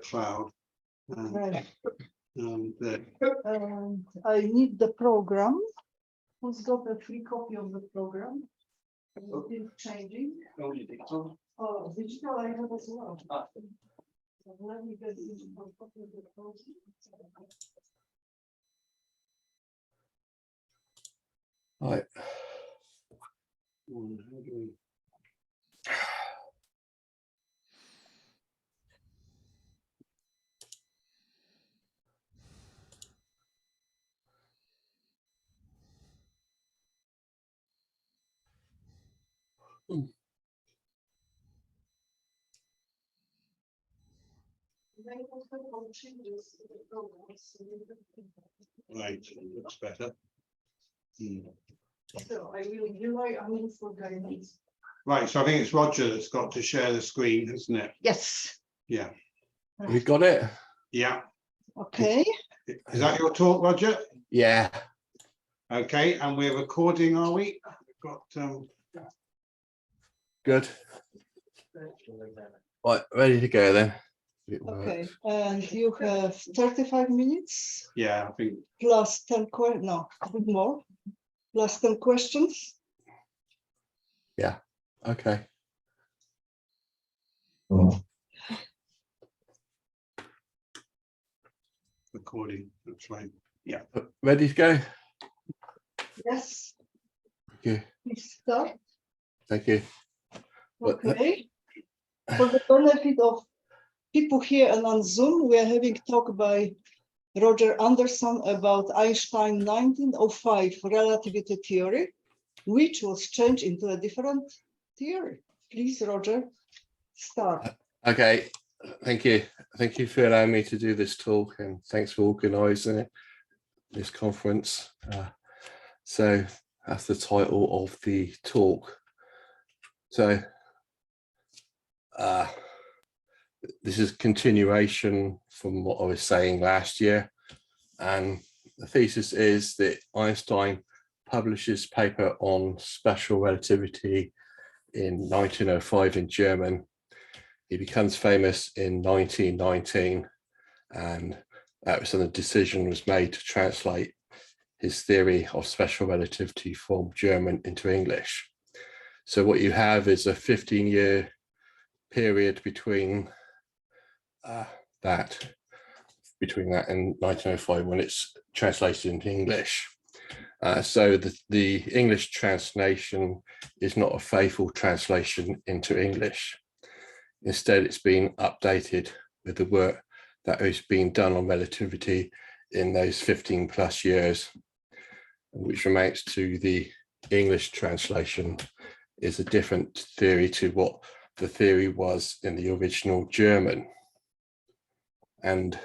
cloud. Right. The, I need the program. Who's got a free copy of the program? Anything changing? only digital. Oh, digital I have as well. So let me get digital copy of the program. Right. How do we? They also have changes to the program, so you can- Right, looks better. So I will rely on you for guidance. Right, so I think it's Roger that's got to share the screen, isn't it? Yes. Yeah, We got it? yeah. Okay. Is that your talk, Roger? Yeah. Okay, and we're recording, are we? We've got Good. Right, ready to go then. It Okay, works. and you have 35 minutes yeah, I think plus 10 questions, no, a bit more, plus 10 questions. Okay. recording, that's right. Yeah. Ready to go? Yes, Thank you. please start. Thank you. What- Okay. For the benefit of people here and on Zoom, we are having talk by Roger Anderton about Einstein 1905 relativity theory, which was changed into a different theory. Please, Roger, start. Okay. Thank you. Thank you for allowing me to do this talk, and thanks for organising this conference. So that's the title of the talk. So this is continuation from what I was saying last year, and the thesis is that Einstein published his paper on special relativity in 1905 in German. He becomes famous in 1919, and that was when the decision was made to translate his theory of special relativity from German into English. So what you have is a 15-year period between that and 1905 when it's translated into English. So the English translation is not a faithful translation into English. Instead, it's been updated with the work that has been done on relativity in those 15 plus years, which amounts to the English translation is a different theory to what the theory was in the original German. And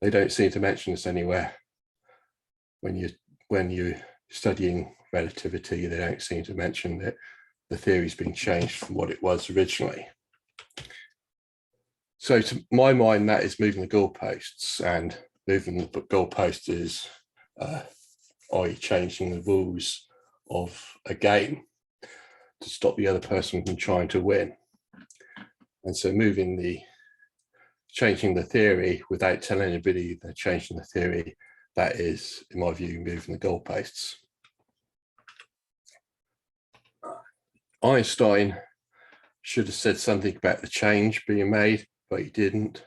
they don't seem to mention this anywhere. When you're studying relativity, they don't seem to mention that the theory's been changed from what it was originally. So to my mind, that is moving the goalposts, and moving the goalpost is changing the rules of a game to stop the other person from trying to win. And so changing the theory without telling anybody they're changing the theory, that is, in my view, moving the goalposts. Einstein should have said something about the change being made, but he didn't.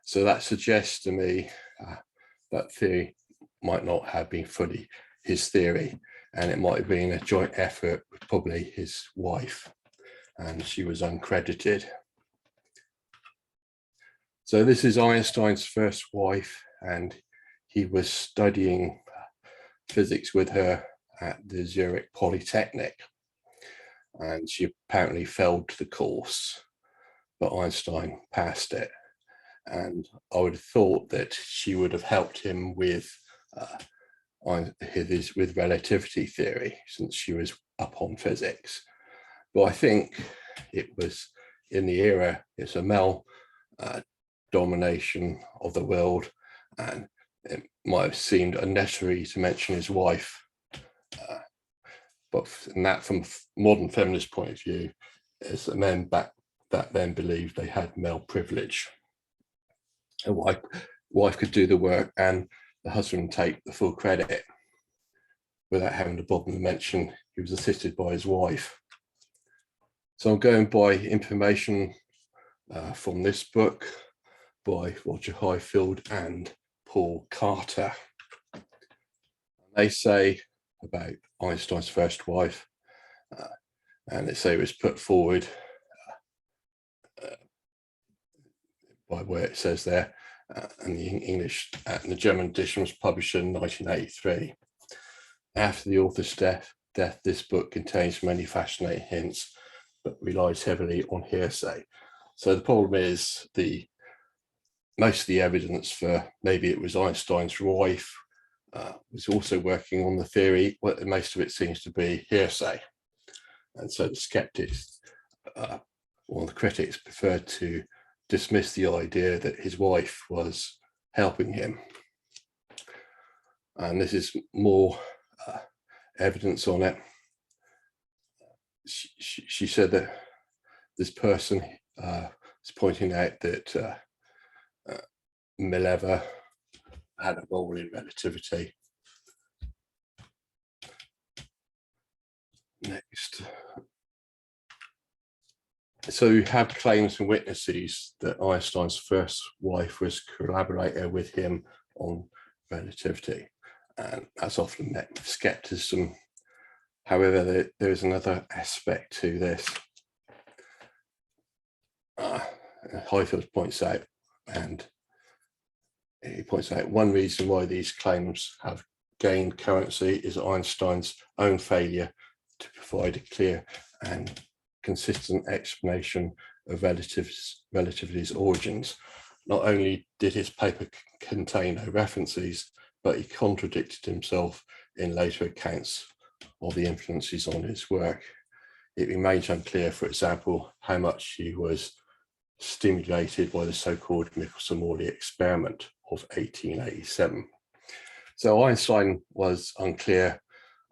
So that suggests to me that theory might not have been fully his theory, and it might have been a joint effort with probably his wife, and she was uncredited. So this is Einstein's first wife, and he was studying physics with her at the Zurich Polytechnic, and she apparently failed the course, but Einstein passed it. And I would have thought that she would have helped him with relativity theory, since she was up on physics. But I think it was in the era, it's a male domination of the world, and it might have seemed unnecessary to mention his wife. But from a modern feminist point of view, it's the men back then believed they had male privilege. A wife could do the work and the husband take the full credit without having to bother to mention he was assisted by his wife. So I'm going by information from this book by Roger Highfield and Paul Carter. They say about Einstein's first wife, and they say it was put forward by where it says there, and the English and the German edition was published in 1983. After the author's death, this book contains many fascinating hints, but relies heavily on hearsay. So the problem is most of the evidence for maybe it was Einstein's wife was also working on the theory, but most of it seems to be hearsay. And so the skeptics, or the critics, preferred to dismiss the idea that his wife was helping him. And this is more evidence on it. She said that this person is pointing out that Mileva had a role in relativity. Next. So you have claims and witnesses that Einstein's first wife was a collaborator with him on relativity, and that's often met with skepticism. However, there is another aspect to this. Highfield points out, and he points out one reason why these claims have gained currency is Einstein's own failure to provide a clear and consistent explanation of relativity's origins. Not only did his paper contain no references, but he contradicted himself in later accounts of the influences on his work. It remains unclear, for example, how much he was stimulated by the so-called Michelson-Morley experiment of 1887. So Einstein was unclear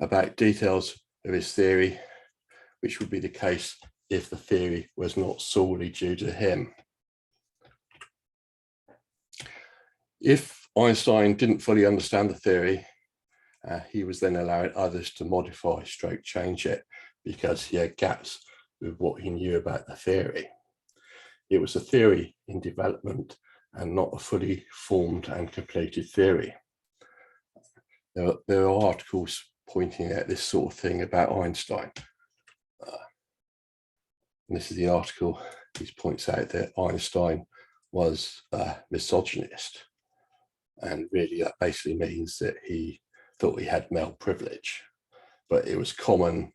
about details of his theory, which would be the case if the theory was not solely due to him. If Einstein didn't fully understand the theory, he was then allowing others to modify, change it, because he had gaps with what he knew about the theory. It was a theory in development and not a fully formed and completed theory. There are articles pointing at this sort of thing about Einstein. And this is the article which points out that Einstein was a misogynist. And really that basically means that he thought he had male privilege. But it was common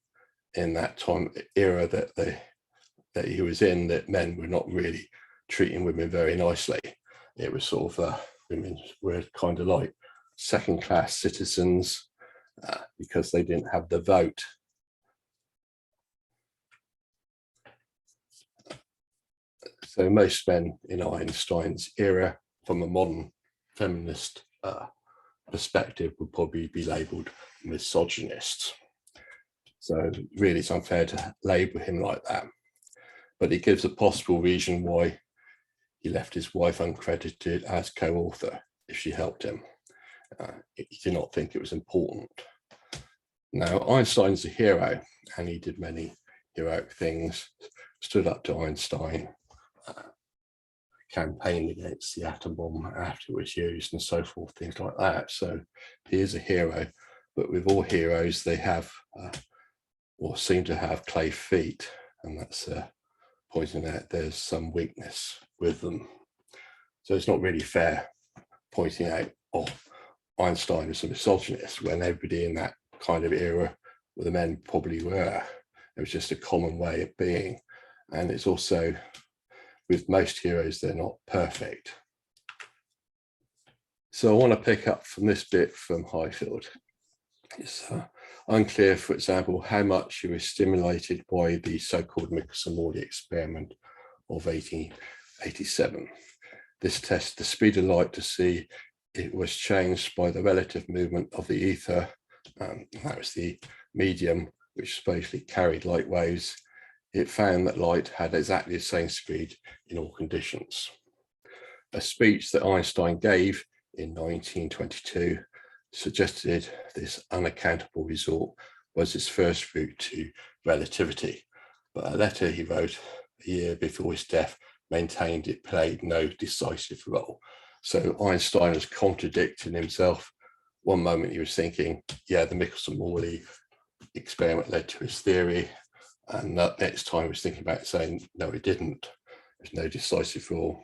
in that time era that he was in, that men were not really treating women very nicely. It was sort of women were kind of like second-class citizens because they didn't have the vote. So most men in Einstein's era, from a modern feminist perspective, would probably be labelled misogynists. So really it's unfair to label him like that. But it gives a possible reason why he left his wife uncredited as co-author if she helped him. He did not think it was important. Now, Einstein's a hero, and he did many heroic things, stood up to Einstein, campaigned against the atom bomb after it was used and so forth, things like that. So he is a hero, but with all heroes, they have or seem to have clay feet, and that's pointing out there's some weakness with them. So it's not really fair pointing out, oh, Einstein was a misogynist, when everybody in that kind of era, well, the men probably were. It was just a common way of being. And it's also, with most heroes, they're not perfect. So I want to pick up from this bit from Highfield. It's unclear, for example, how much he was stimulated by the so-called Michelson-Morley experiment of 1887. This tests the speed of light to see it was changed by the relative movement of the ether. That was the medium which supposedly carried light waves. It found that light had exactly the same speed in all conditions. a speech that Einstein gave in 1922 suggested this unaccountable result was his first route to relativity. But a letter he wrote a year before his death maintained it played no decisive role. So Einstein was contradicting himself. One moment he was thinking, yeah, the Michelson-Morley experiment led to his theory. And that next time he was thinking about saying, no, it didn't. There's no decisive rule.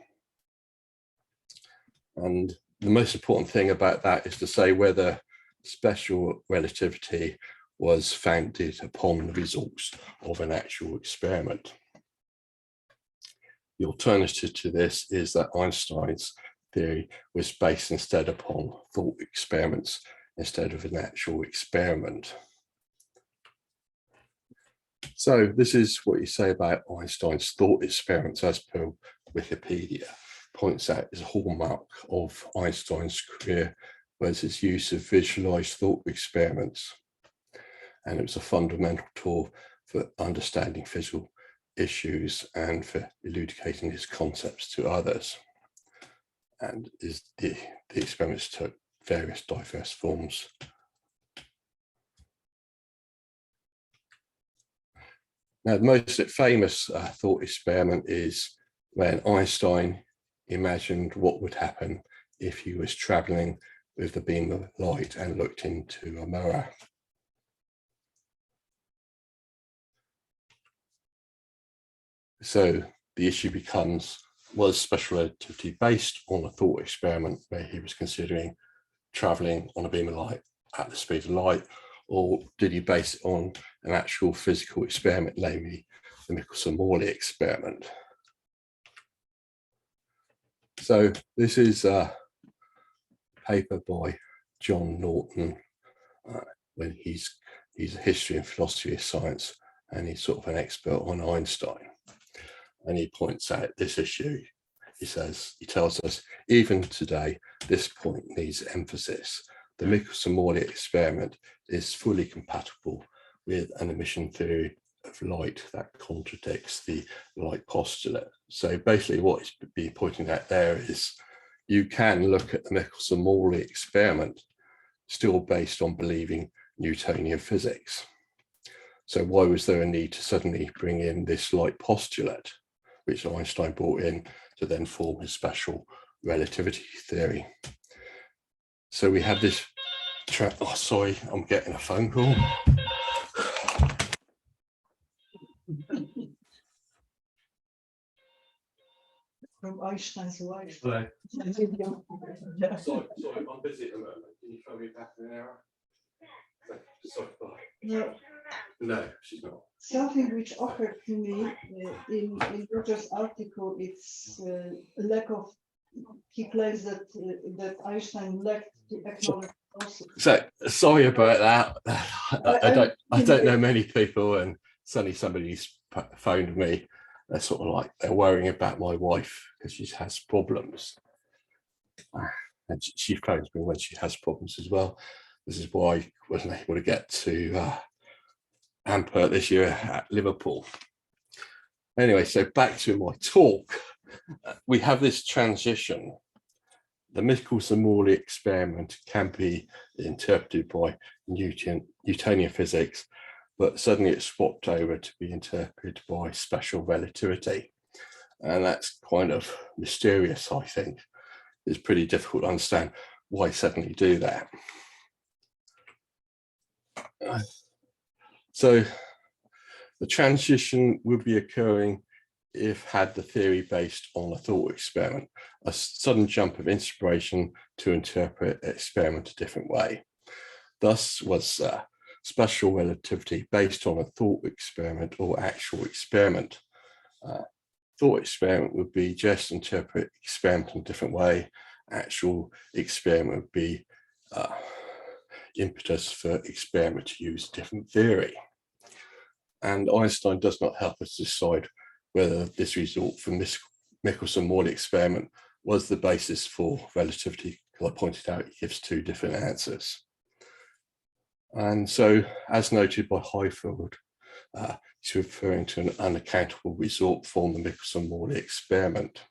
And the most important thing about that is to say whether special relativity was founded upon the results of an actual experiment. The alternative to this is that Einstein's theory was based instead upon thought experiments instead of an actual experiment. So this is what you say about Einstein's thought experiments as per Wikipedia. Points out as a hallmark of Einstein's career was his use of visualized thought experiments. And it was a fundamental tool for understanding physical issues and for elucidating his concepts to others. And the experiments took various diverse forms. Now, the most famous thought experiment is when Einstein imagined what would happen if he was traveling with a beam of light and looked into a mirror. So the issue becomes, was special relativity based on a thought experiment where he was considering traveling on a beam of light at the speed of light, or did he base it on an actual physical experiment, namely the Michelson-Morley experiment? So this is a paper by John Norton when he's a history and philosophy of science, and he's sort of an expert on Einstein. And he points out this issue. He tells us, even today, this point needs emphasis. The Michelson-Morley experiment is fully compatible with an emission theory of light that contradicts the light postulate. So basically what he's been pointing out there is you can look at the Michelson-Morley experiment still based on believing Newtonian physics. So why was there a need to suddenly bring in this light postulate, which Einstein brought in to then form his special relativity theory? So we have this, oh, sorry, I'm getting a phone call. From Einstein's wife. Hello. Yeah. Sorry, I'm busy at the moment. Can you try me back in an hour? Sorry, bye. No, No, she's not. something which occurred to me in Roger's article, it's a lack of, he claims that that Einstein lacked to acknowledge also. So sorry about that. I don't know many people, and suddenly somebody's phoned me. They're sort of like they're worrying about my wife because she has problems, and she phones me when she has problems as well. This is why I wasn't able to get to Antwerp this year at Liverpool. Anyway, so back to my talk. We have this transition. The Michelson-Morley experiment can be interpreted by Newtonian physics, but suddenly it's swapped over to be interpreted by special relativity. And that's kind of mysterious, I think. It's pretty difficult to understand why suddenly do that. So the transition would be occurring if had the theory based on a thought experiment, a sudden jump of inspiration to interpret an experiment a different way. Thus was special relativity based on a thought experiment or actual experiment. Thought experiment would be just interpret experiment in a different way. Actual experiment would be impetus for experiment to use different theory. And Einstein does not help us decide whether this result from this Michelson-Morley experiment was the basis for relativity, because I pointed out it gives two different answers. And so, as noted by Highfield, he's referring to an unaccountable result from the Michelson-Morley experiment.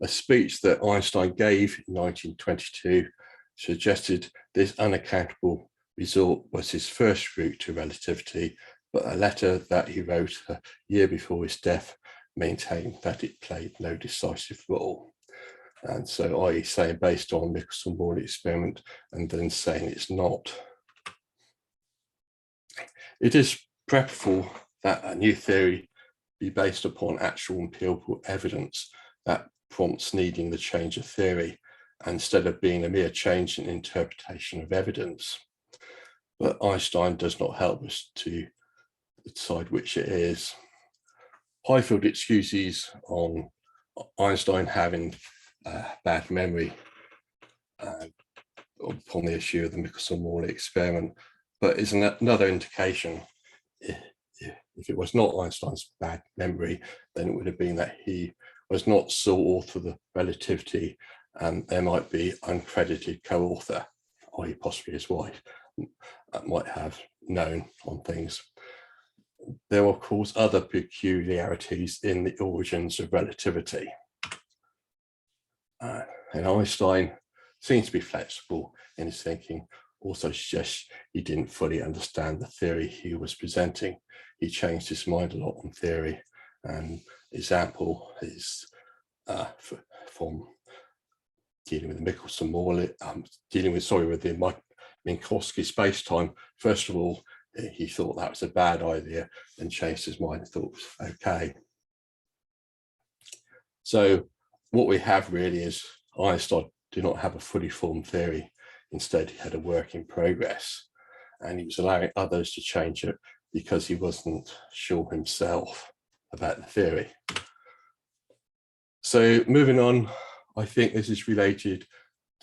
A speech that Einstein gave in 1922 suggested this unaccountable result was his first route to relativity, but a letter that he wrote a year before his death maintained that it played no decisive role. And so, i.e. saying based on Michelson-Morley experiment and then saying it's not. It is preferable that a new theory be based upon actual empirical evidence that prompts needing the change of theory instead of being a mere change in interpretation of evidence. But Einstein does not help us to decide which it is. Highfield excuses on Einstein having bad memory upon the issue of the Michelson-Morley experiment, but is another indication. If it was not Einstein's bad memory, then it would have been that he was not sole author of the relativity, and there might be uncredited co-author, i.e. possibly his wife, might have known on things. There are, of course, other peculiarities in the origins of relativity. And Einstein seems to be flexible in his thinking, also suggests he didn't fully understand the theory he was presenting. He changed his mind a lot on theory. And example is from dealing with the Michelson-Morley, with the Minkowski space-time. First of all, he thought that was a bad idea, then changed his mind and thought, okay. So what we have really is Einstein did not have a fully formed theory. Instead, he had a work in progress, and he was allowing others to change it because he wasn't sure himself about the theory. So moving on, I think this is related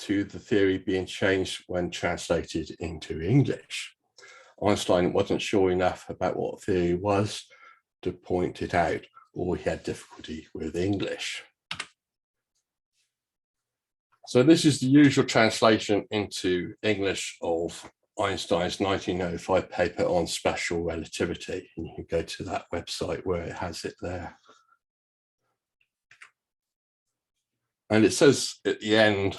to the theory being changed when translated into English. Einstein wasn't sure enough about what theory was to point it out, or he had difficulty with English. So this is the usual translation into English of Einstein's 1905 paper on special relativity, and you can go to that website where it has it there. And it says at the end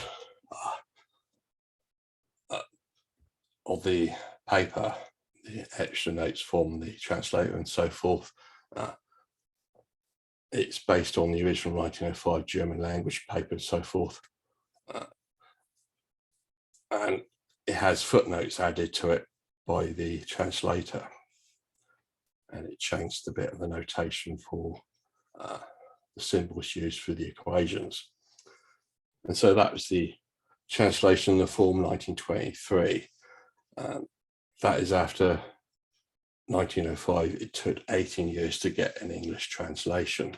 of the paper, the extra notes from the translator and so forth, it's based on the original 1905 German language paper and so forth. And it has footnotes added to it by the translator. And it changed a bit of the notation for the symbols used for the equations. And so that was the translation in the form 1923. That is after 1905. It took 18 years to get an English translation.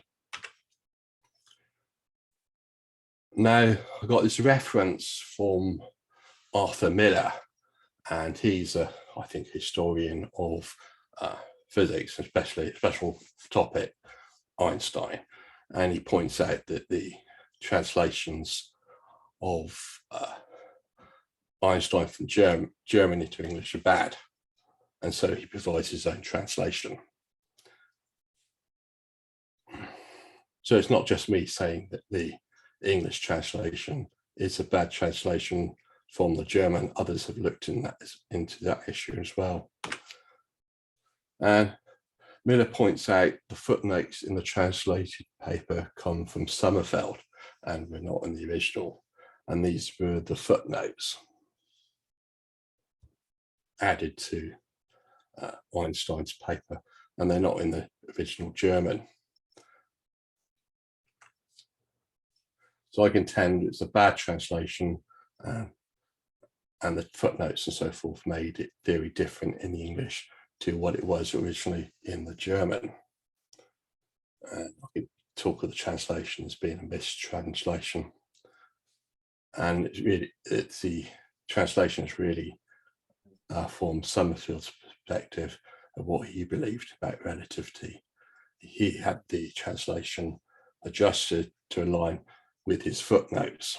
Now, I got this reference from Arthur Miller, and he's a, I think, historian of physics, especially a special topic, Einstein. And he points out that the translations of Einstein from German into English are bad. And so he provides his own translation. So it's not just me saying that the English translation is a bad translation from the German. Others have looked into that issue as well. And Miller points out the footnotes in the translated paper come from Sommerfeld and were not in the original. And these were the footnotes added to Einstein's paper, and they're not in the original German. So I contend it's a bad translation, and the footnotes and so forth made it very different in the English to what it was originally in the German. And I could talk of the translation as being a mistranslation. And it's the translation is really from Sommerfeld's perspective of what he believed about relativity. He had the translation adjusted to align with his footnotes.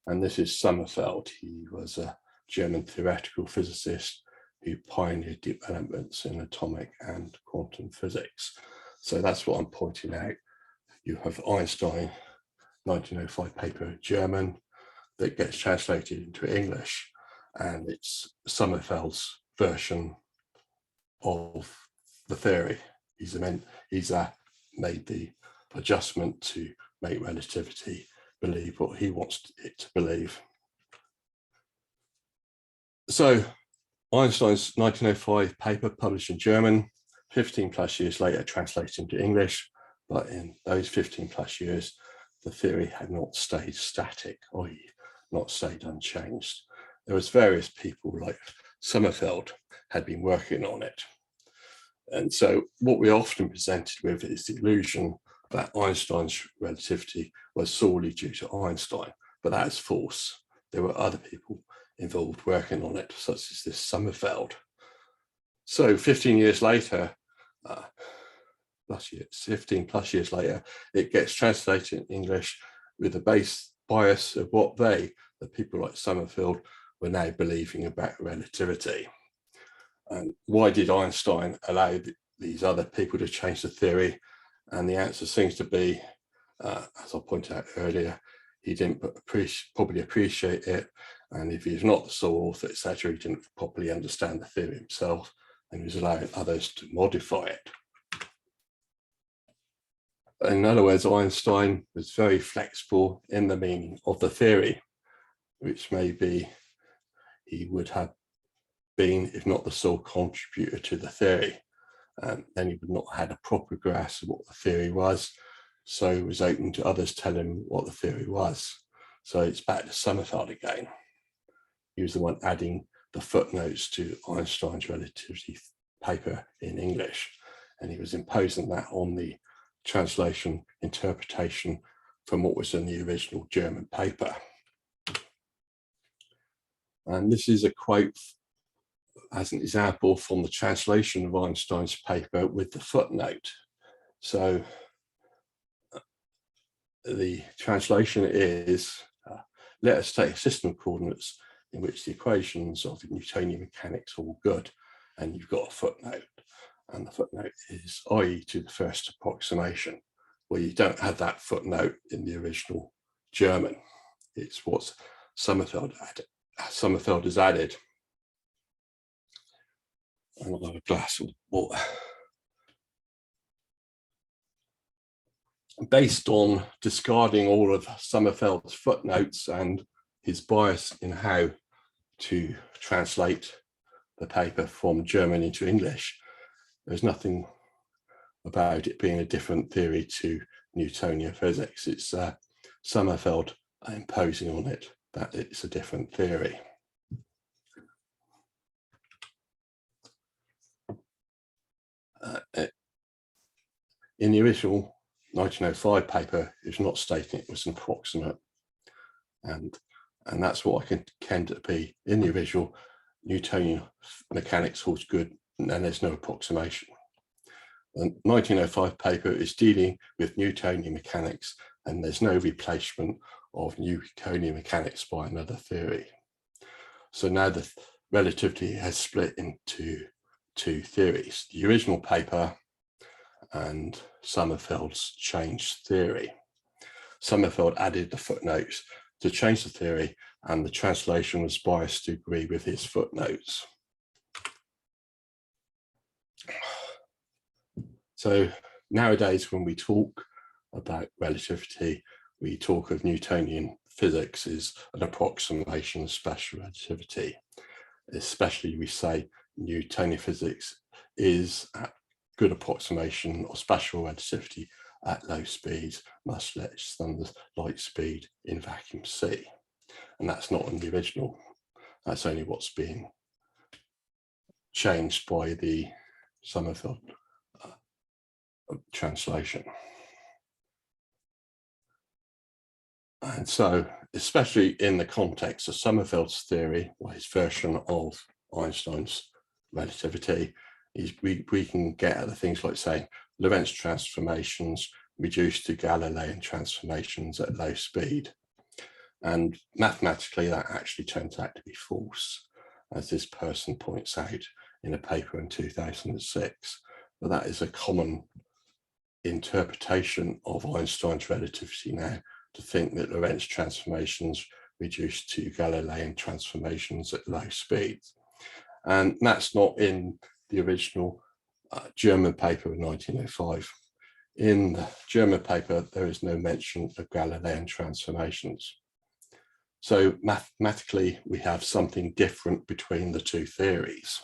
And this is Sommerfeld. He was a German theoretical physicist who pioneered developments in atomic and quantum physics. So that's what I'm pointing out. You have Einstein 1905 paper in German that gets translated into English, and it's Sommerfeld's version of the theory. He's made the adjustment to make relativity believe what he wants it to believe. So Einstein's 1905 paper published in German, 15 plus years later translated into English, but in those 15 plus years, the theory had not stayed static, i.e. not stayed unchanged. There was various people like Sommerfeld had been working on it. And so what we're often presented with is the illusion that Einstein's relativity was solely due to Einstein, but that is false. There were other people involved working on it, such as this Sommerfeld. So 15 years later, 15 plus years later, it gets translated in English with the bias of what the people like Sommerfeld, were now believing about relativity. And why did Einstein allow these other people to change the theory? And the answer seems to be, as I pointed out earlier, he didn't probably appreciate it. And if he's not the sole author, etc., he didn't properly understand the theory himself, and he was allowing others to modify it. In other words, Einstein was very flexible in the meaning of the theory, which maybe he would have been, if not the sole contributor to the theory. Then he would not have had a proper grasp of what the theory was, so he was open to others telling him what the theory was. So it's back to Sommerfeld again. He was the one adding the footnotes to Einstein's relativity paper in English, and he was imposing that on the translation interpretation from what was in the original German paper. And this is a quote as an example from the translation of Einstein's paper with the footnote. So the translation is, let us take a system of coordinates in which the equations of Newtonian mechanics are all good, and you've got a footnote, and the footnote is i.e. to the first approximation. Well, you don't have that footnote in the original German. It's what Sommerfeld has added. I'll have a glass of water. Based on discarding all of Sommerfeld's footnotes and his bias in how to translate the paper from German into English, there's nothing about it being a different theory to Newtonian physics. It's Sommerfeld imposing on it that it's a different theory. In the original 1905 paper, it's not stating it was an approximate, and that's what I can tend to be in the original Newtonian mechanics holds good, and there's no approximation. The 1905 paper is dealing with Newtonian mechanics, and there's no replacement of Newtonian mechanics by another theory. So now the relativity has split into two theories: the original paper and Sommerfeld's changed theory. Sommerfeld added the footnotes to change the theory, and the translation was biased to agree with his footnotes. So nowadays, when we talk about relativity, we talk of Newtonian physics as an approximation of special relativity. Especially we say Newtonian physics is a good approximation of special relativity at low speeds, much less than the light speed in vacuum C. And that's not in the original. That's only what's being changed by the Sommerfeld translation. And so, especially in the context of Sommerfeld's theory, or his version of Einstein's relativity, we can get at the things like saying Lorentz transformations reduced to Galilean transformations at low speed. And mathematically, that actually turns out to be false, as this person points out in a paper in 2006. But that is a common interpretation of Einstein's relativity now, to think that Lorentz transformations reduced to Galilean transformations at low speeds. And that's not in the original German paper of 1905. In the German paper, there is no mention of Galilean transformations. So mathematically, we have something different between the two theories.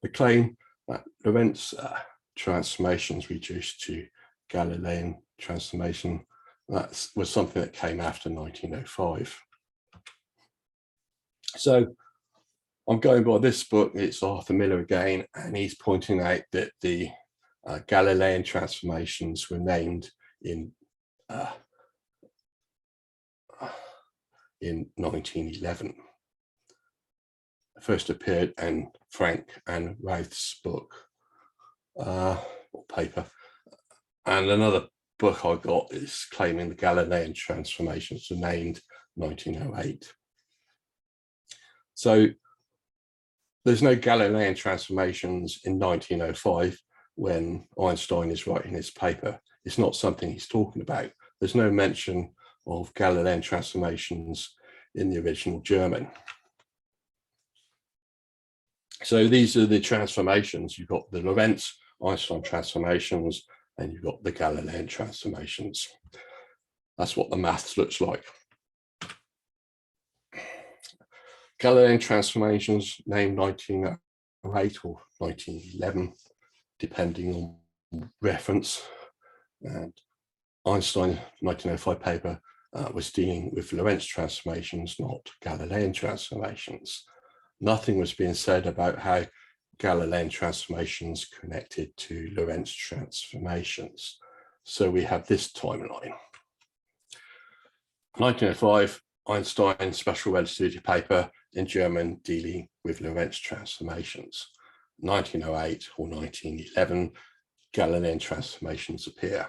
The claim that Lorentz transformations reduced to Galilean transformation, that was something that came after 1905. So I'm going by this book, it's Arthur Miller again, and he's pointing out that the Galilean transformations were named in 1911. First appeared in Frank and Routh's book or paper, and another book I got is claiming the Galilean transformations were named 1908. So there's no Galilean transformations in 1905 when Einstein is writing his paper. It's not something he's talking about. There's no mention of Galilean transformations in the original German. So these are the transformations. You've got the Lorentz Einstein transformations, and you've got the Galilean transformations. That's what the maths looks like. Galilean transformations named 1908 or 1911, depending on reference. And Einstein 1905 paper was dealing with Lorentz transformations, not Galilean transformations. Nothing was being said about how Galilean transformations connected to Lorentz transformations. So we have this timeline. 1905, Einstein special relativity paper in German dealing with Lorentz transformations. 1908 or 1911, Galilean transformations appear.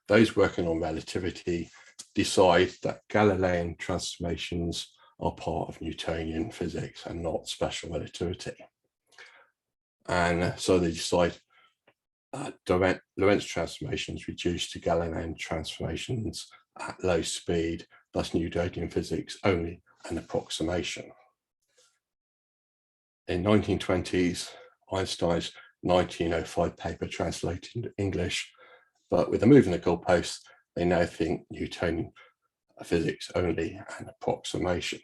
Those working on relativity decide that Galilean transformations are part of Newtonian physics and not special relativity. And so they decide Lorentz transformations reduced to Galilean transformations at low speed, thus Newtonian physics only an approximation. In 1920s, Einstein's 1905 paper translated into English, but with a move in the goalposts, they now think Newtonian physics only an approximation.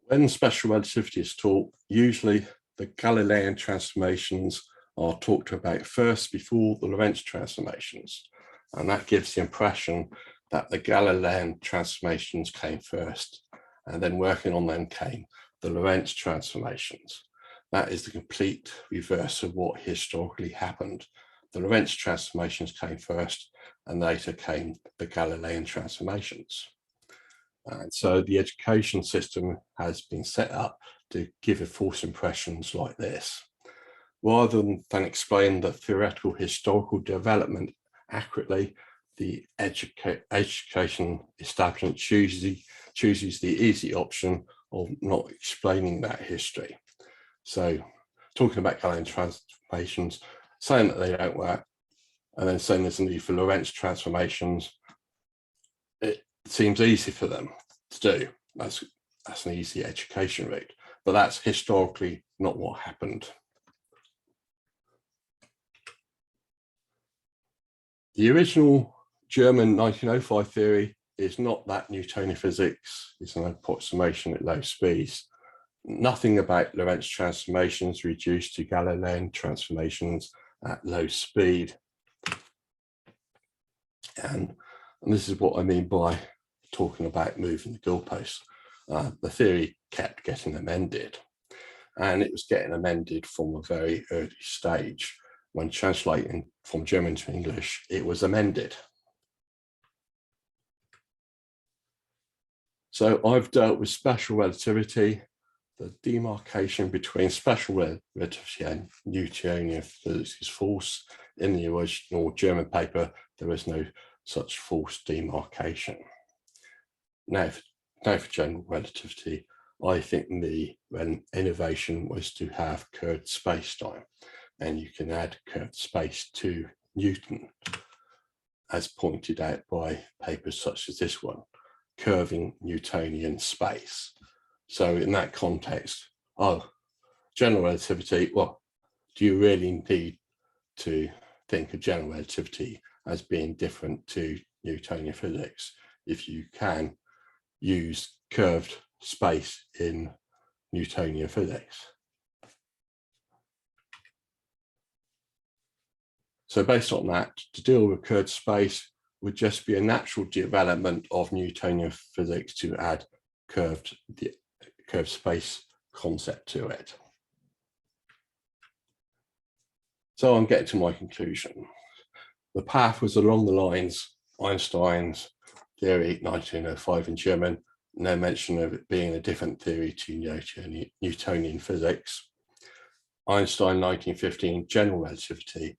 When special relativity is taught, usually the Galilean transformations are talked about first before the Lorentz transformations. And that gives the impression that the Galilean transformations came first, and then working on them came the Lorentz transformations. That is the complete reverse of what historically happened. The Lorentz transformations came first, and later came the Galilean transformations. And so the education system has been set up to give a false impressions like this. Rather than explain the theoretical historical development accurately, the education establishment chooses the easy option of not explaining that history. So talking about Galilean transformations, saying that they don't work, and then saying there's a need for Lorentz transformations, it seems easy for them to do. That's an easy education route, but that's historically not what happened. The original German 1905 theory is not that Newtonian physics is an approximation at low speeds. Nothing about Lorentz transformations reduced to Galilean transformations at low speed. And this is what I mean by talking about moving the goalposts. The theory kept getting amended, and it was getting amended from a very early stage. When translating from German to English, it was amended. So I've dealt with special relativity. The demarcation between special relativity and Newtonian physics is false. In the original German paper, there is no such false demarcation. Now for general relativity, I think the innovation was to have curved space-time. and you can add curved space to Newton, as pointed out by papers such as this one, curving Newtonian space. So in that context, general relativity, well, do you really need to think of general relativity as being different to Newtonian physics if you can use curved space in Newtonian physics? So based on that, to deal with curved space would just be a natural development of Newtonian physics to add curved space concept to it. So I'm getting to my conclusion. The path was along the lines Einstein's theory, 1905 in German, no mention of it being a different theory to Newtonian physics. Einstein 1915, general relativity.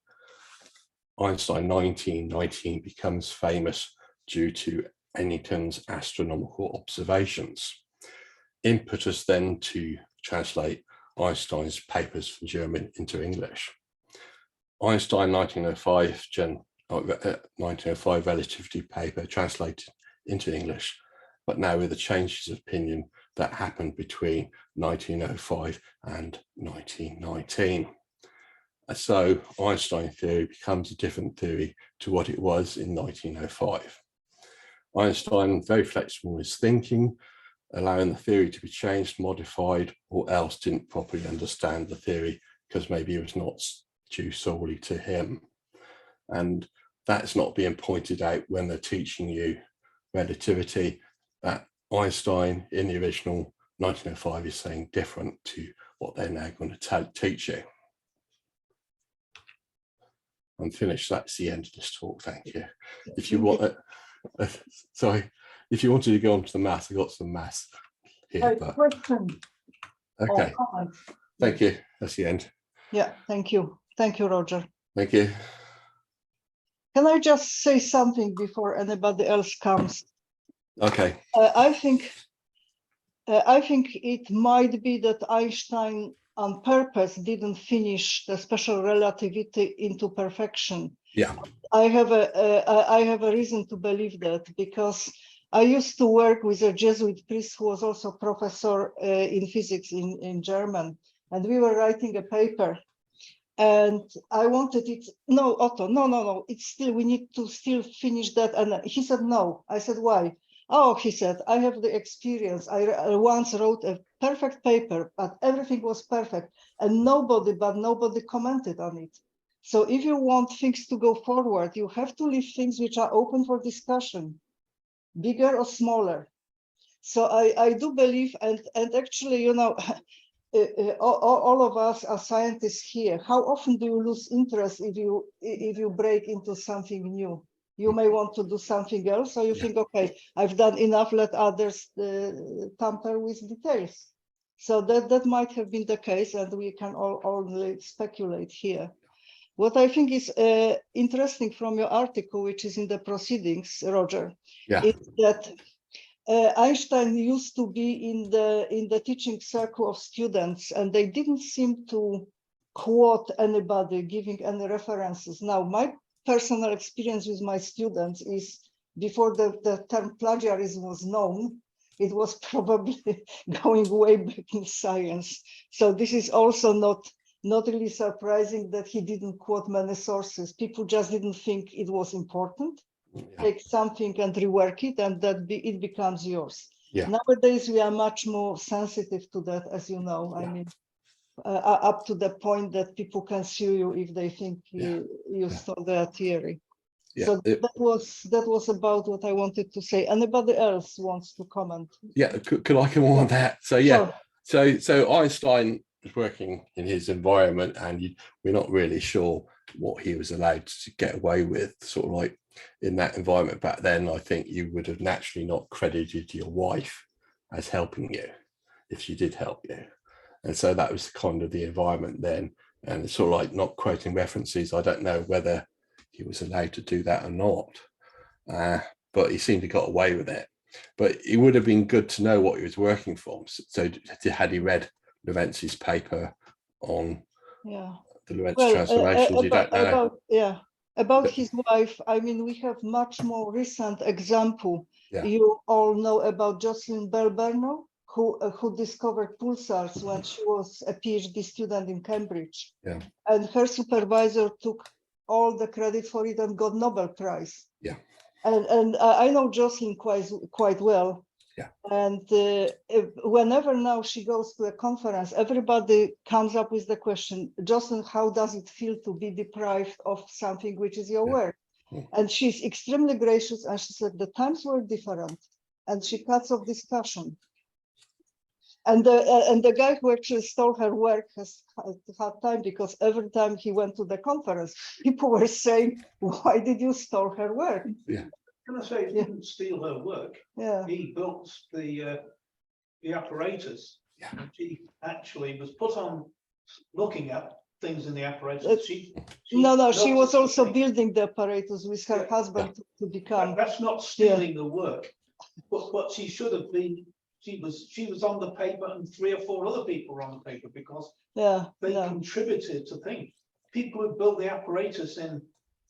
Einstein 1919 becomes famous due to Anderton's astronomical observations. Impetus then to translate Einstein's papers from German into English. Einstein 1905 relativity paper translated into English, but now with the changes of opinion that happened between 1905 and 1919. So Einstein theory becomes a different theory to what it was in 1905. Einstein, very flexible in his thinking, allowing the theory to be changed, modified, or else didn't properly understand the theory because maybe it was not due solely to him. And that's not being pointed out when they're teaching you relativity, that Einstein in the original 1905 is saying different to what they're now going to teach you. I'm finished. That's the end of this talk. Thank you. If you want, sorry, if you wanted to go on to the maths, I've got some maths here. But, okay. Thank you. That's the end. Yeah, thank you. Thank you, Roger. Thank you. Can I just say something before anybody else comes? Okay. I think it might be that Einstein on purpose didn't finish the special relativity into perfection. Yeah. I have a reason to believe that, because I used to work with a Jesuit priest who was also professor in physics in German, and we were writing a paper. And I wanted it, no, Otto, no, it's still, we need to still finish that. And he said, no. I said, why? Oh, he said, I have the experience. I once wrote a perfect paper, but everything was perfect. And nobody commented on it. So if you want things to go forward, you have to leave things which are open for discussion, bigger or smaller. So I do believe, and actually, you know, all of us are scientists here. How often do you lose interest if you break into something new? You may want to do something else, or you think, okay, I've done enough, let others tamper with details. So that might have been the case, and we can only speculate here. What I think is interesting from your article, which is in the proceedings, Roger, is that Einstein used to be in the teaching circle of students, and they didn't seem to quote anybody, giving any references. Now, my personal experience with my students is, before the term plagiarism was known, it was probably going way back in science. So this is also not really surprising that he didn't quote many sources. People just didn't think it was important. Take something and rework it, and it becomes yours. Nowadays, we are much more sensitive to that, as you know. I mean, up to the point that people can sue you if they think you stole their theory. So that was about what I wanted to say. Anybody else wants to comment? Yeah, could I come on that? So so Einstein was working in his environment, and we're not really sure what he was allowed to get away with, sort of like in that environment back then. I think you would have naturally not credited your wife as helping you if she did help you. And so that was kind of the environment then. And it's sort of like not quoting references. I don't know whether he was allowed to do that or not, but he seemed to got away with it. But it would have been good to know what he was working from. So had he read Lorenzi's paper on the Lorentz Well, transformations, you don't know. About his wife, I mean, we have much more recent example. Yeah. You all know about Jocelyn Bell-Burnell, who discovered pulsars when she was a PhD student in Cambridge. Yeah. And her supervisor took all the credit for it and got Nobel Prize. Yeah. And I know Jocelyn quite well. Yeah. And whenever now she goes to a conference, everybody comes up with the question, Jocelyn, how does it feel to be deprived of something which is your work? And she's extremely gracious, and she said the times were different, and she cuts off discussion. And the guy who actually stole her work has had time, because every time he went to the conference, people were saying, why did you steal her work? Yeah. Can I say, he didn't steal her work? Yeah. He built the apparatus. Yeah. And she actually was put on looking at things in the apparatus. She was also building the apparatus with her husband to become. That's not stealing the work. But what she should have been, she was on the paper, and 3 or 4 other people were on the paper, because they contributed to things. People who built the apparatus in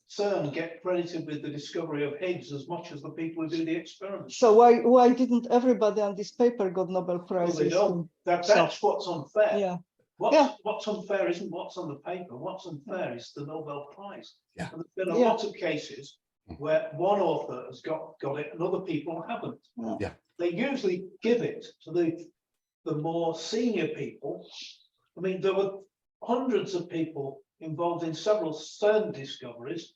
CERN get credited with the discovery of Higgs as much as the people who do the experiments. So why didn't everybody on this paper got Nobel Prize? Well, they don't. That's what's unfair. Yeah. What's unfair isn't what's on the paper. What's unfair is the Nobel Prize. Yeah. And there's been a lot of cases where one author has got it and other people haven't. Yeah. They usually give it to the more senior people. I mean, there were hundreds of people involved in several CERN discoveries,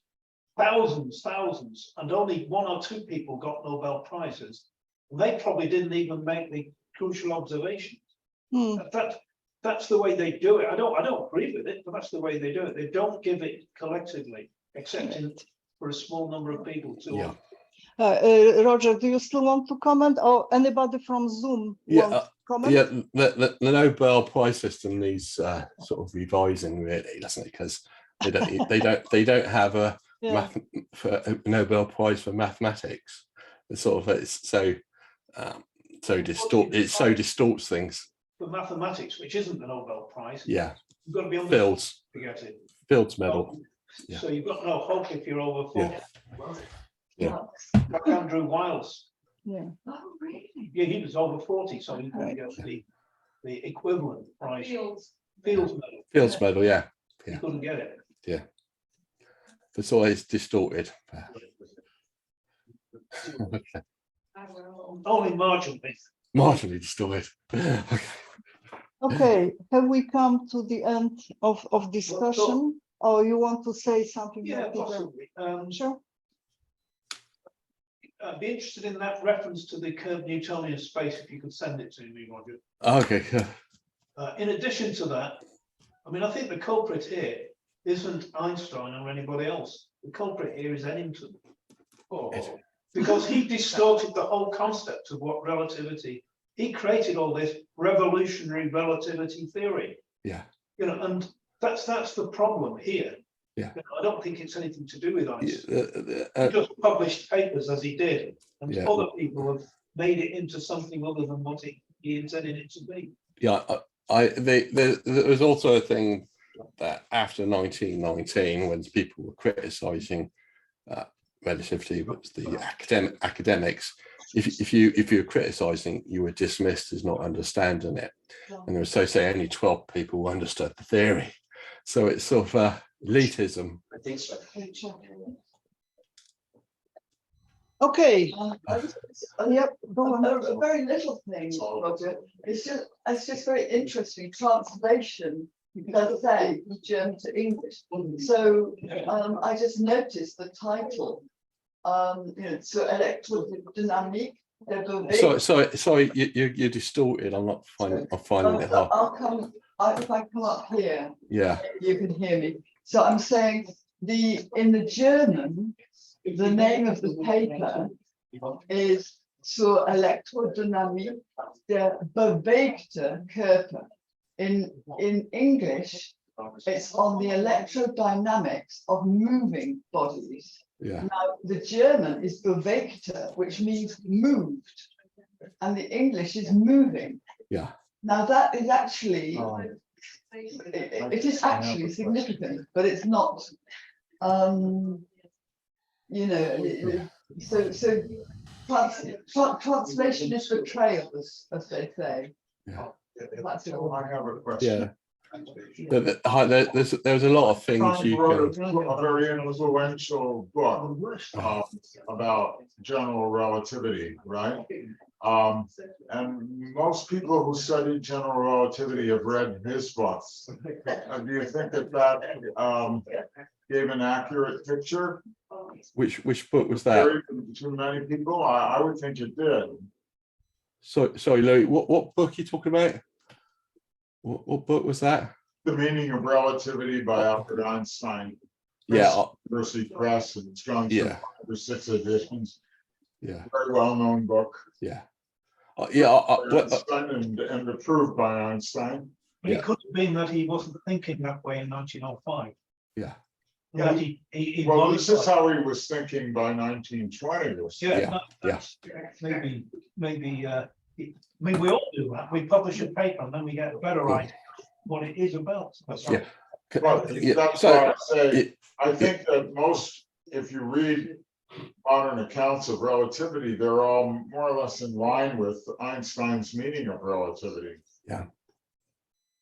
thousands, and only 1 or 2 people got Nobel Prizes. And they probably didn't even make the crucial observations. That's the way they do it. I don't agree with it, but that's the way they do it. They don't give it collectively, except for a small number of people. Roger, do you still want to comment, or anybody from Zoom want to comment? Yeah, the Nobel Prize system needs sort of revising, really, doesn't it? Because they don't have a Nobel Prize for mathematics. It's sort of so distorts things. For mathematics, which isn't the Nobel Prize. Yeah. You've got to be on Fields. to get it. Fields medal. So you've got no hope if you're over 40. Yeah. Like Andrew Wiles. Yeah. Oh, really? Yeah, he was over 40, so he couldn't get the equivalent prize. Fields medal. Fields medal, yeah. He couldn't get it. Yeah. It's always distorted. Okay. Only marginally. Marginally distorted. Okay, have we come to the end of discussion, or you want to say something? Yeah, possibly. Sure. I'd be interested in that reference to the curved Newtonian space, if you could send it to me, Roger. Okay. In addition to that, I mean, I think the culprit here isn't Einstein or anybody else. The culprit here is Eddington. Because he distorted the whole concept of what relativity. He created all this revolutionary relativity theory. Yeah. And that's the problem here. Yeah. I don't think it's anything to do with Einstein. He just published papers as he did, and other people have made it into something other than what he intended it to be. Yeah, there was also a thing that after 1919, when people were criticizing relativity, was the academics. If you were criticizing, you were dismissed as not understanding it, and there was only 12 people who understood the theory. So it's sort of elitism. I think so. Okay. Yep. A very little thing, Roger. It's just very interesting. Translation, let's say, from German to English. So I just noticed the title. So electrodynamic. Sorry, you're distorted. I'm not finding. I'm finding it hard. If I come up here, yeah, you can hear me. So I'm saying in the German, the name of the paper is zur Elektrodynamik der bewegte Körper. In English, it's on the electrodynamics of moving bodies. Yeah. Now, the German is bewegte, which means moved, and the English is moving. Yeah. Now, that is actually it is actually significant, but it's not, you know, translation is betrayal, as they say. Yeah. That's it. I have a question. Hi, there's a lot of things you wrote can. a very influential book about general relativity, right? And most people who study general relativity have read his books. Do you think that gave an accurate picture? Which book was that? To many people, I would think it did. So sorry, Louis. What book are you talking about? What book was that? The Meaning of Relativity by Albert Einstein. Yeah. University Press, and it's gone through 5 or 6 editions. Yeah. Very well-known book. Yeah. And approved by Einstein. But it could have been that he wasn't thinking that way in 1905. Yeah. That he Well, this is how he was thinking by 1920 or so. Yeah, maybe. I mean, we all do that. We publish a paper and then we get a better idea what it is about. That's right. But that's why I say, I think that most, if you read modern accounts of relativity, they're all more or less in line with Einstein's meaning of relativity. Yeah.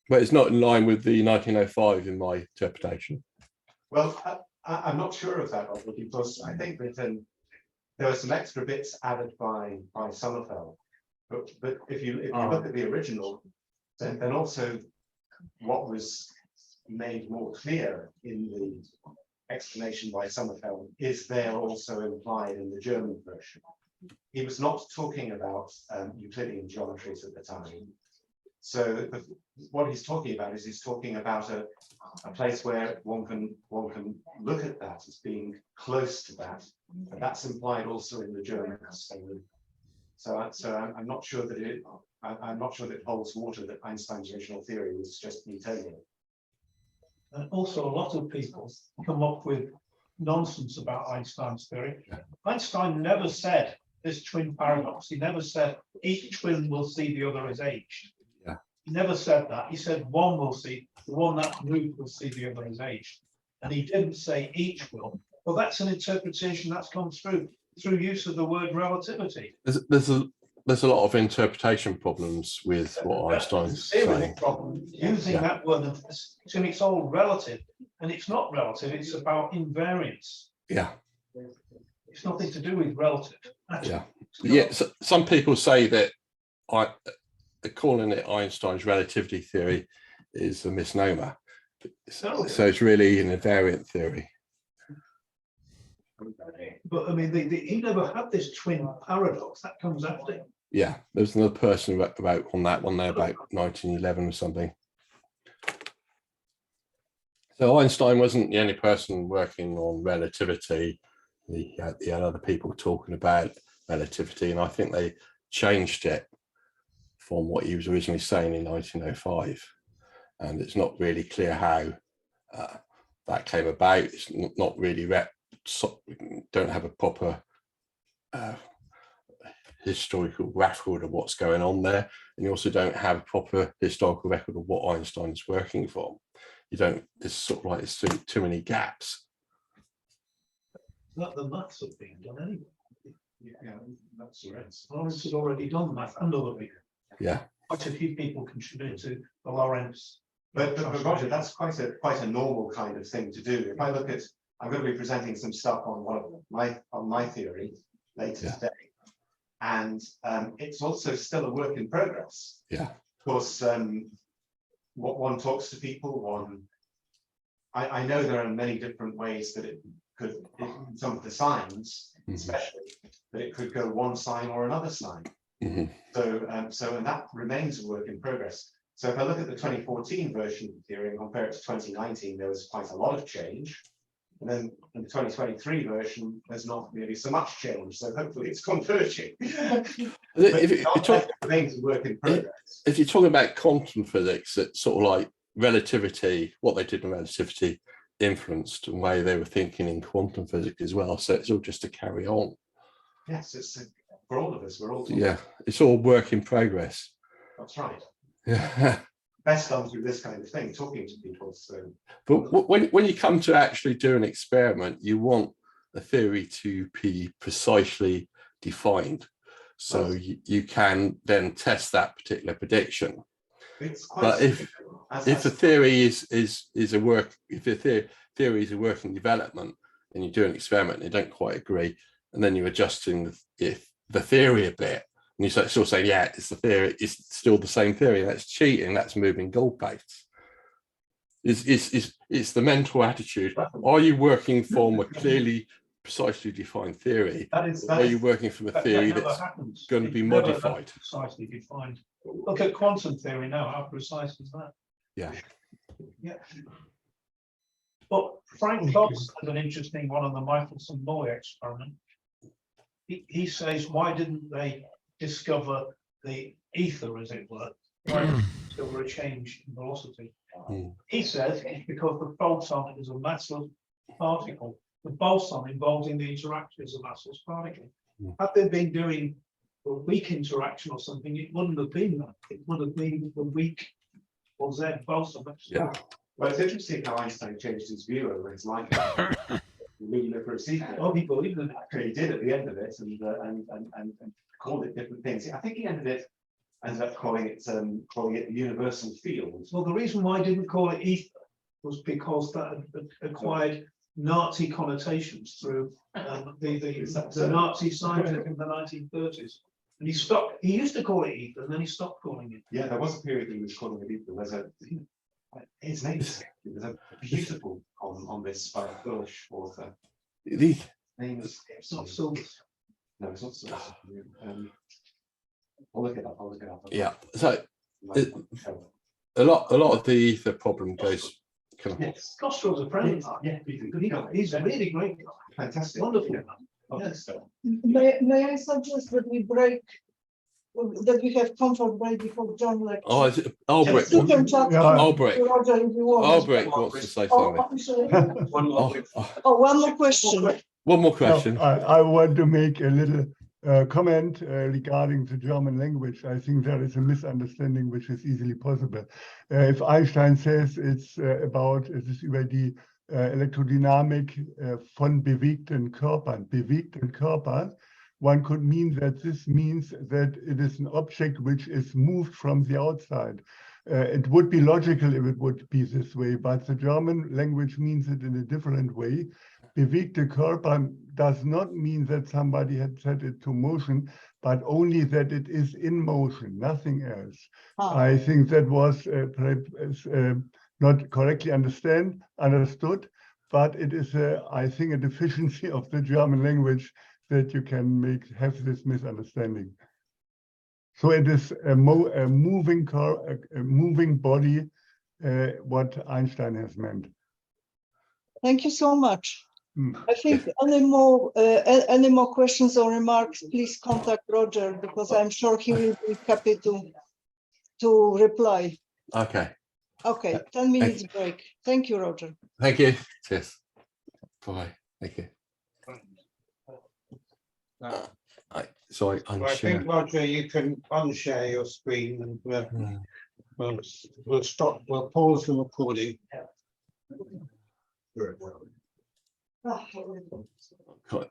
But it's not in line with the 1905 in my interpretation. Well, I'm not sure of that, Robert, because I think that there were some extra bits added by Sommerfeld. But if you look at the original, then also what was made more clear in the explanation by Sommerfeld is there also implied in the German version. He was not talking about Euclidean geometries at the time. So what he's talking about is he's talking about a place where one can look at that as being close to that, and that's implied also in the German. So I'm not sure that it holds water that Einstein's original theory was just Newtonian. And also, a lot of people come up with nonsense about Einstein's theory. Einstein never said this twin paradox. He never said each twin will see the other as aged. Yeah. He never said that. He said one will see, the one that moved will see the other as aged. And he didn't say each will. Well, that's an interpretation that's come through use of the word relativity. There's a lot of interpretation problems with what Einstein's saying. Using that word, it's all relative, and it's not relative. It's about invariance. Yeah. It's nothing to do with relative. Yeah. So some people say that calling it Einstein's relativity theory is a misnomer. So it's really an invariant theory. But I mean, he never had this twin paradox. That comes after. Yeah, there's another person about on that one there about 1911 or something. So Einstein wasn't the only person working on relativity. He had other people talking about relativity, and I think they changed it from what he was originally saying in 1905. And it's not really clear how that came about. It's not really don't have a proper historical record of what's going on there, and you also don't have a proper historical record of what Einstein's working from. You don't. There's sort of like there's too many gaps. Not the maths have been done anyway. Yeah, that's right. Lawrence had already done math and other people. Yeah. Quite a few people contributed to the Lawrence. But Roger, that's quite a normal kind of thing to do. If I look at, I'm going to be presenting some stuff on my theory later today, and it's also still a work in progress. Yeah. Of course, what one talks to people, I know there are many different ways that it could, in some of the signs, especially, that it could go one sign or another sign. So and that remains a work in progress. So if I look at the 2014 version of the theory and compare it to 2019, there was quite a lot of change. And then in the 2023 version, there's not really so much change. So hopefully it's converging. It remains a work in progress. If you're talking about quantum physics, it's sort of like relativity, what they did in relativity influenced the way they were thinking in quantum physics as well. So it's all just to carry on. Yes, it's for all of us. We're all it's all work in progress. That's right. Yeah. best done through this kind of thing, talking to people, so. But when you come to actually do an experiment, you want the theory to be precisely defined. So you can then test that particular prediction. It's quite But if a theory is a work, if a theory is a working development, and you do an experiment and you don't quite agree, and then you're adjusting the theory a bit, and you still say, yeah, it's the theory, it's still the same theory, and that's cheating, that's moving goalposts. It's the mental attitude. Are you working from a clearly, precisely defined theory? Or are you working from a theory that's going to be modified? Precisely defined. Look at quantum theory now. How precise is that? Yeah. Yeah. But Frank Cox has an interesting one on the Michelson-Morley experiment. He says, why didn't they discover the ether, as it were? Why didn't they discover a change in velocity? He says it's because the photon is a massless particle. The boson involved in the interaction is a massless particle. Had they been doing a weak interaction or something, it wouldn't have been that. It would have been the weak or Z boson. Yeah. Well, it's interesting how Einstein changed his view over his life. Oh, he believed in it. He did at the end of it, and called it different things. I think he ended up calling it the universal field. Well, the reason why I didn't call it ether was because that had acquired Nazi connotations through the Nazi scientists in the 1930s. And he stopped. He used to call it ether, and then he stopped calling it. Yeah, there was a period he was calling it ether. His name is a beautiful on this by a Welsh author. The Name is It's not silver. no, it's not so. I'll look it up. yeah. So a lot of the ether problem goes kind of. Yes. Costrell's a friend. Yeah, He's a really great guy. fantastic. Wonderful. Yes. May I suggest that we break, that we have comfort break before John lecture? Oh, Albrecht. You can chat to Albrecht. Roger if you want. Albrecht wants to say Oh, something. actually, Oh, one more question. one more question. No, I want to make a little comment regarding the German language. I think there is a misunderstanding which is easily possible. If Einstein says it's es ist über die Elektrodynamik von bewegten Körpern, one could mean that this means that it is an object which is moved from the outside. It would be logical if it would be this way, but the German language means it in a different way. Bewegte Körper does not mean that somebody had set it to motion, but only that it is in motion, nothing else. I think that was not correctly understood, but it is, I think, a deficiency of the German language that you can have this misunderstanding. So it is a moving body, what Einstein has meant. Thank you so much. I think any more questions or remarks, please contact Roger, because I'm sure he will be happy to reply. Okay. Okay, 10 minutes break. Thank you, Roger. Thank you. Cheers. Bye. Thank you. So I I think, Roger, you can unshare your screen and we'll stop, we'll pause the recording. Cut.